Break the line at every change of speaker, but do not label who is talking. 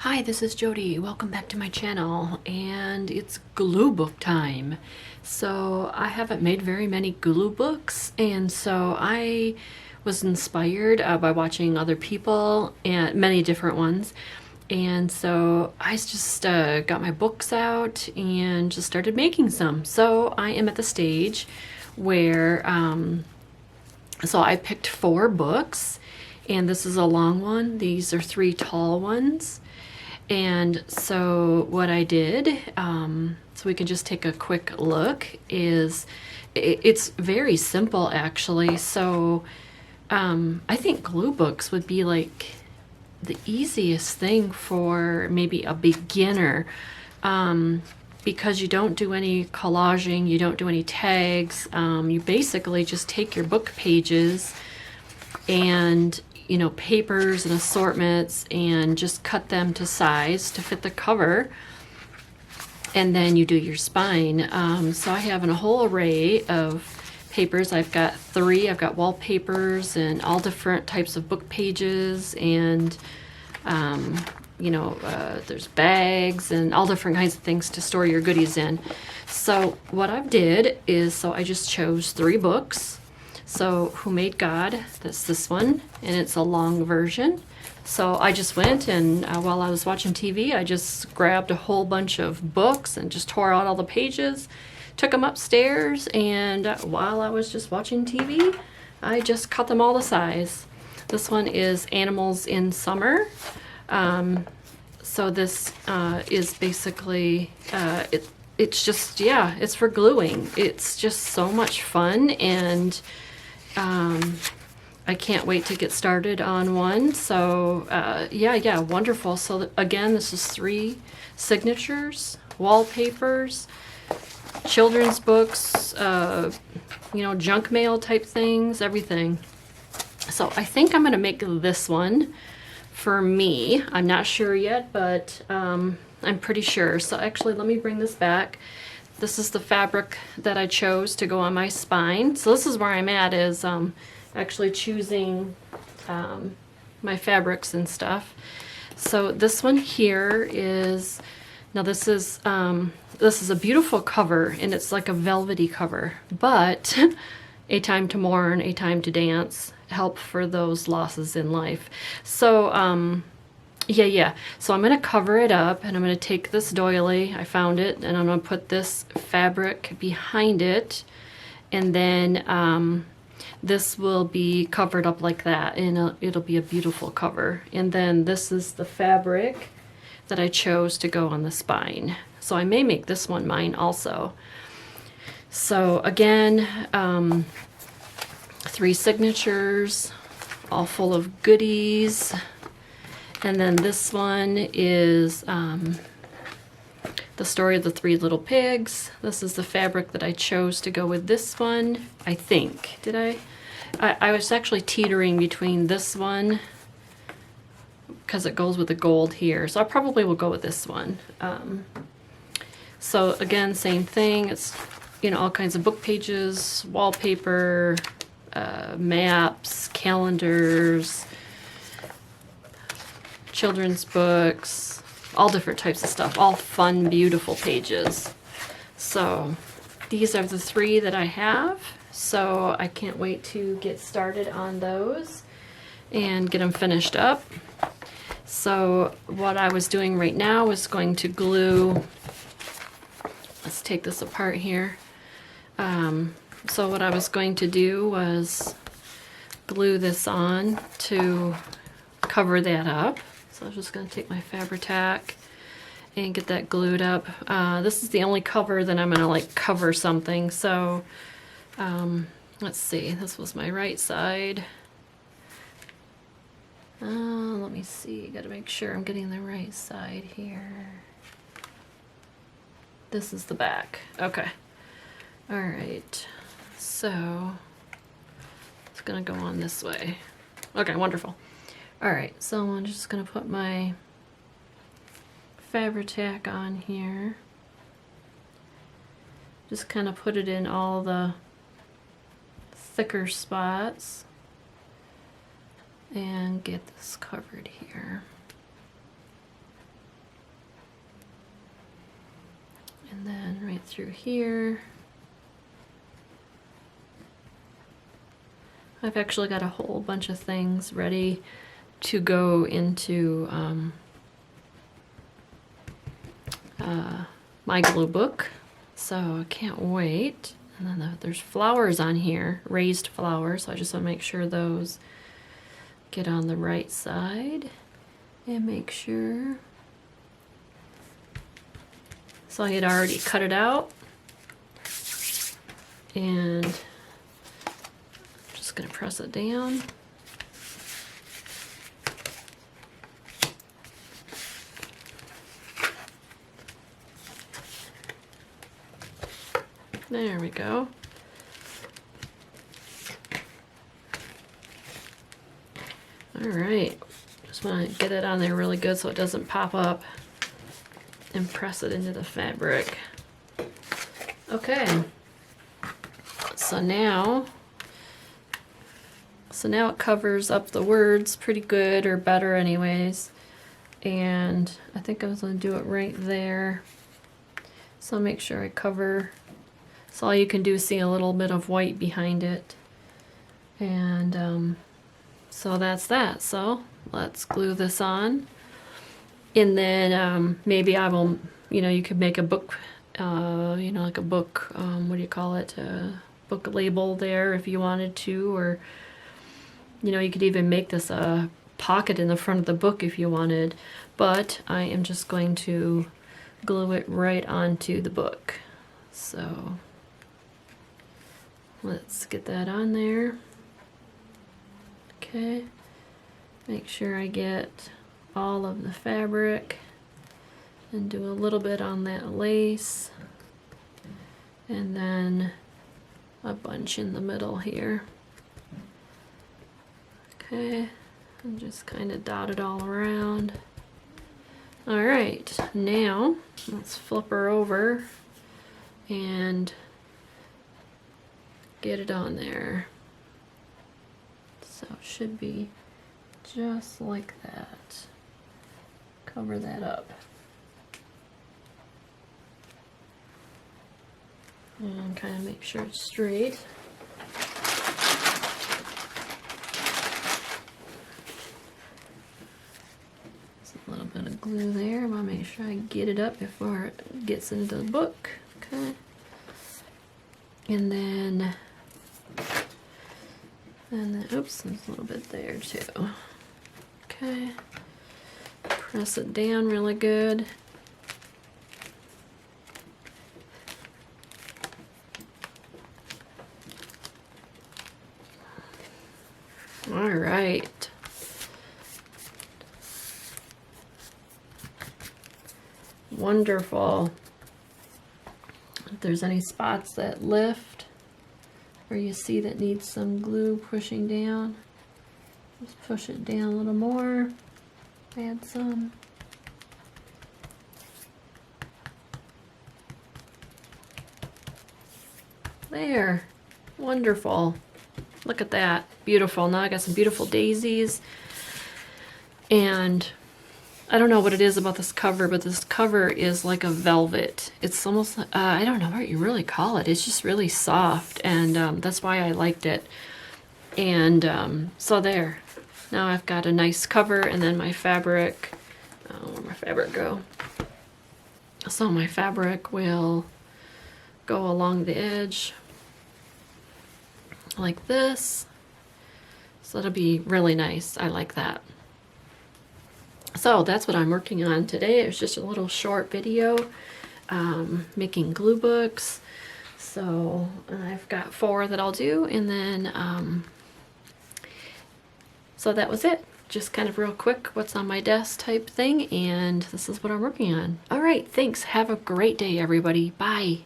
Hi, this is Jody. Welcome back to my channel, and it's glue book time. So I haven't made very many glue books, and so I was inspired by watching other people and many different ones. And so I just got my books out and just started making some. So I am at the stage where so I picked 4 books, and this is a long one. These are 3 tall ones. And so what I did, so we can just take a quick look, is it's very simple actually. So I think glue books would be like the easiest thing for maybe a beginner, because you don't do any collaging, you don't do any tags. You basically just take your book pages and papers and assortments and just cut them to size to fit the cover, and then you do your spine. So I have a whole array of papers. I've got 3. I've got wallpapers and all different types of book pages, and there's bags and all different kinds of things to store your goodies in. So what I did is, so I just chose 3 books. So Who Made God, that's this one, and it's a long version. So I just went and while I was watching TV, I just grabbed a whole bunch of books and just tore out all the pages, took them upstairs, and while I was just watching TV, I just cut them all to size. This one is Animals in Summer. So this is basically, it's just, yeah, it's for gluing. It's just so much fun, and I can't wait to get started on one. So yeah, wonderful. So again, this is 3 signatures, wallpapers, children's books, junk mail type things, everything. So I think I'm gonna make this one for me. I'm not sure yet, but I'm pretty sure. So actually, let me bring this back. This is the fabric that I chose to go on my spine. So this is where I'm at, is actually choosing my fabrics and stuff. So this one here is, now this is a beautiful cover, and it's like a velvety cover, but A Time to Mourn, A Time to Dance, help for those losses in life. So yeah. So I'm going to cover it up, and I'm going to take this doily, I found it, and I'm going to put this fabric behind it, and then this will be covered up like that, and it'll be a beautiful cover. And then this is the fabric that I chose to go on the spine. So I may make this one mine also. So again, 3 signatures, all full of goodies. And then this one is the story of the 3 little pigs. This is the fabric that I chose to go with this one, I think. Did I? I was actually teetering between this one, because it goes with the gold here. So I probably will go with this one. So again, same thing. It's, all kinds of book pages, wallpaper, maps, calendars, children's books, all different types of stuff, all fun, beautiful pages. So these are the 3 that I have. So I can't wait to get started on those and get them finished up. So what I was doing right now is going to glue, let's take this apart here. So what I was going to do was glue this on to cover that up. So I'm just going to take my Fabri-Tac and get that glued up. This is the only cover that I'm going to cover something. So let's see, this was my right side. Let me see, got to make sure I'm getting the right side here. This is the back. Okay. All right. So it's going to go on this way. Okay, wonderful. All right, so I'm just going to put my Fabri-Tac on here. Just kind of put it in all the thicker spots and get this covered here. through here. I've actually got a whole bunch of things ready to go into my glue book, so I can't wait. And then there's flowers on here, raised flowers, so I just want to make sure those get on the right side and make sure. So I had already cut it out, and I'm just going to press it down. There we go. All right, just want to get it on there really good so it doesn't pop up, and press it into the fabric. Okay, so now it covers up the words pretty good, or better anyways, and I think I was going to do it right there. So make sure I cover. So all you can do is see a little bit of white behind it. And so that's that. So let's glue this on. And then maybe I will, you could make a book, like a book, what do you call it? Book label there if you wanted to, or, you could even make this a pocket in the front of the book if you wanted. But I am just going to glue it right onto the book. So let's get that on there. Okay, make sure I get all of the fabric and do a little bit on that lace, and then a bunch in the middle here. Okay, and just kind of dot it all around. All right, now let's flip her over and get it on there. So it should be just like that. Cover that up. And kind of make sure it's straight. Just a little bit of glue there. I want to make sure I get it up before it gets into the book. Okay. And then oops, there's a little bit there too. Okay, press it down really good. All right. Wonderful. If there's any spots that lift, or you see that needs some glue pushing down, just push it down a little more, add some. There, wonderful. Look at that, beautiful. Now I got some beautiful daisies, and I don't know what it is about this cover, but this cover is like a velvet. It's almost, I don't know what you really call it. It's just really soft, and that's why I liked it. And so there. Now I've got a nice cover, and then my fabric, where'd my fabric go? So my fabric will go along the edge like this. So it'll be really nice. I like that. So that's what I'm working on today. It was just a little short video making glue books. So I've got 4 that I'll do, and then so that was it. Just kind of real quick what's on my desk type thing, and this is what I'm working on. All right, thanks. Have a great day, everybody. Bye.